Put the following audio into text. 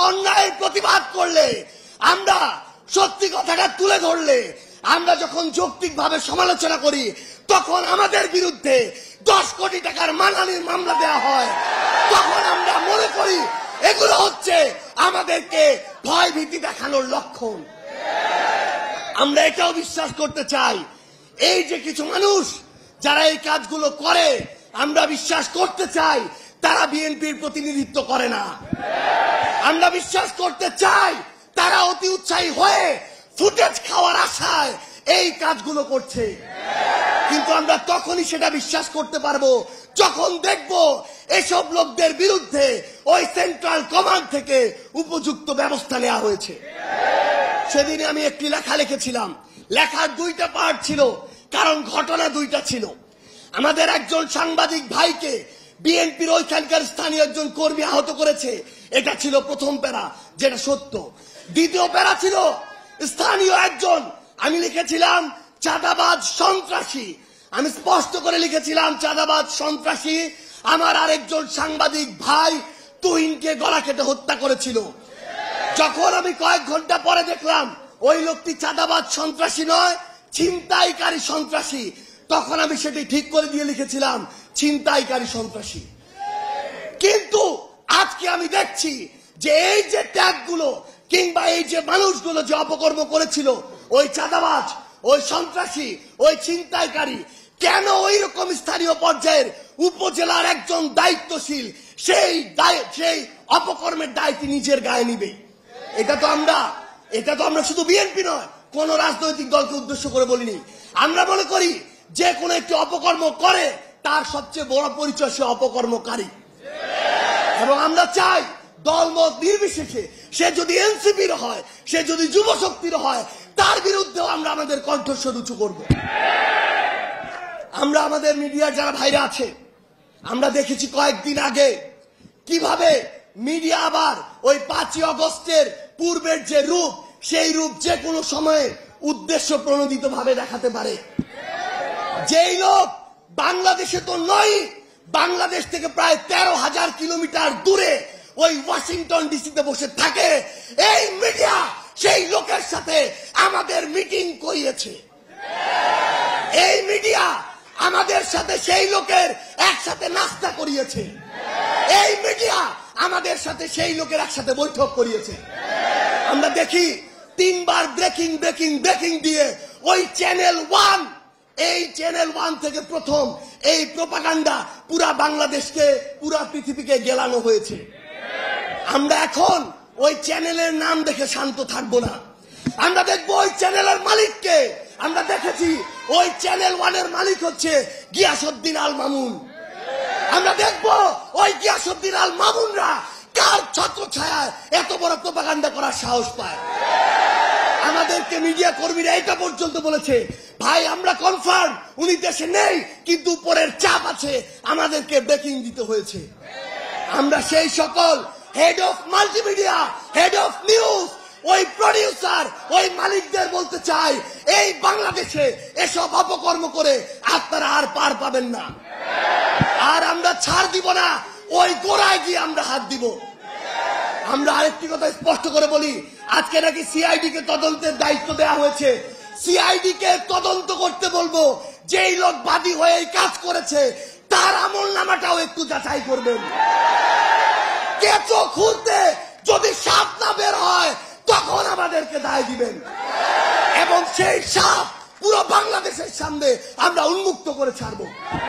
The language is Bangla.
অন্যায়ের প্রতিবাদ করলে, আমরা সত্যি কথাটা তুলে ধরলে, আমরা যখন যৌক্তিকভাবে সমালোচনা করি, তখন আমাদের বিরুদ্ধে 10 কোটি টাকার মানহানির মামলা দেওয়া হয়। তখন আমরা মনে করি এগুলো হচ্ছে আমাদেরকে ভয় ভীতি দেখানোর লক্ষণ। আমরা এটাও বিশ্বাস করতে চাই, এই যে কিছু মানুষ যারা এই কাজগুলো করে, আমরা বিশ্বাস করতে চাই তারা বিএনপির প্রতিনিধিত্ব করে না। আমরা বিশ্বাস করতে চাই তারা অতি উৎসাহী হয়ে ফুটেজ খাওয়ার আশায় এই কাজগুলো করছে। কিন্তু আমরা তখনই সেটা বিশ্বাস করতে পারবো যখন দেখব এসব লোকদের বিরুদ্ধে ওই সেন্ট্রাল কমান্ড থেকে উপযুক্ত ব্যবস্থা নেওয়া হয়েছে। সেদিন আমি একটি লেখা লিখেছিলাম। লেখার 2টা পার্ট ছিল, কারণ ঘটনা 2টা ছিল। আমাদের একজন সাংবাদিক ভাইকে বিএনপির ওইখানকার স্থানীয় একজন কর্মী আহত করেছে, এটা ছিল প্রথম প্যারা, যেটা সত্য। দ্বিতীয় প্যারা ছিল স্থানীয় একজন, আমি লিখেছিলাম চাঁদাবাজ সন্ত্রাসী। আমি স্পষ্ট করে লিখেছিলাম চাঁদাবাজ সন্ত্রাসী আমার আরেকজন সাংবাদিক ভাই তুহিনকে গলা কেটে হত্যা করেছিল। যখন আমি কয়েক ঘন্টা পরে দেখলাম ওই লোকটি চাঁদাবাজ সন্ত্রাসী নয়, ছিনতাইকারী সন্ত্রাসী, তখন আমি সেটি ঠিক করে দিয়ে লিখেছিলাম ছিনতাইকারী সন্ত্রাসী। কিন্তু আজকে আমি দেখছি যে এই যে ট্যাগগুলো কিংবা এই যে মানুষগুলো যে অপকর্ম করেছিল, ওই চাঁদাবাজ, ওই সন্ত্রাসী, ওই ছিনতাইকারী, কেন ওই রকম স্থানীয় পর্যায়ের উপজেলার একজন দায়িত্বশীল সেই অপকর্মের দায়িত্ব নিজের গায়ে নিবে? এটা তো আমরা শুধু বিএনপি নয়, কোন রাজনৈতিক দলকে উদ্দেশ্য করে বলিনি। আমরা মনে করি যে কোনো একটি অপকর্ম করে তার সবচেয়ে বড় পরিচয় সে অপকর্মকারী। এবং আমরা চাই দলমত নির্বিশেষে, সে যদি এনসিপির হয়, সে যদি যুব শক্তির হয়, তার বিরুদ্ধেও আমরা আমাদের কণ্ঠস্বর উঁচু করব। আমরা আমাদের মিডিয়ার যারা ভাইরা আছে, আমরা দেখেছি কয়েকদিন আগে কিভাবে মিডিয়া আবার ওই 5ই আগস্টের পূর্বের যে রূপ, সেই রূপ যে কোনো সময়ে উদ্দেশ্য প্রণোদিত ভাবে দেখাতে পারে। যেই লোক বাংলাদেশে তো নয়, বাংলাদেশ থেকে প্রায় 13,000 কিলোমিটার দূরে ওই ওয়াশিংটন ডিসিতে বসে থাকে, এই মিডিয়া সেই লোকের সাথে আমাদের মিটিং করিয়েছে। এই মিডিয়া আমাদের সাথে সেই লোকের একসাথে নাস্তা করিয়েছে। এই মিডিয়া আমাদের সাথে সেই লোকের একসাথে বৈঠক করিয়েছে। আমরা দেখি 3বার ব্রেকিং ব্রেকিং ব্রেকিং দিয়ে ওই চ্যানেল 1, এই চ্যানেল 1 থেকে প্রথম এই প্রোপাগান্ডা পুরা বাংলাদেশকে, পুরা পৃথিবীকে গেলানো হয়েছে। আমরা এখন ওই চ্যানেলের নাম দেখে শান্ত থাকবো না। আমরা দেখবো ওই চ্যানেলের মালিককে। আমরা দেখেছি ওই চ্যানেল 1-এর মালিক হচ্ছে গিয়াসউদ্দিন আল মামুন। আমরা দেখবো ওই গিয়াসউদ্দিন আল মামুনরা কার ছত্রছায়ায় এত বড় প্রোপাগান্ডা করার সাহস পায়। আমাদেরকে মিডিয়া কর্মীরা এটা পর্যন্ত বলেছে, ভাই আমরা কনফার্ম উনি দেশে নেই, কিন্তু উপরের চাপ আছে, আমাদেরকে ব্রেকিং দিতে হয়েছে। আমরা সেই সকল head of multimedia, head of news, ওই প্রডিউসার, ওই মালিকদের বলতে চাই, এই বাংলাদেশে এসব অপকর্ম করে আপনারা আর পার পাবেন না। আর আমরা ছাড় দিব না, ওই গোড়ায় গিয়ে আমরা হাত দিব। আমরা আরেকটি কথা স্পষ্ট করে বলি, আজকে নাকি সিআইডি কে তদন্তের দায়িত্ব দেওয়া হয়েছে। সিআইডি কে তদন্ত করতে বলবো, যেই লোক বাদী হয়ে এই কাজ করেছে তার আমল নামাটাও একটু যাচাই করবেন। কেঁচো খুলতে যদি সাপ না বের হয় তখন আমাদেরকে দায় দিবেন, এবং সেই সাপ পুরো বাংলাদেশের সামনে আমরা উন্মুক্ত করে ছাড়বো।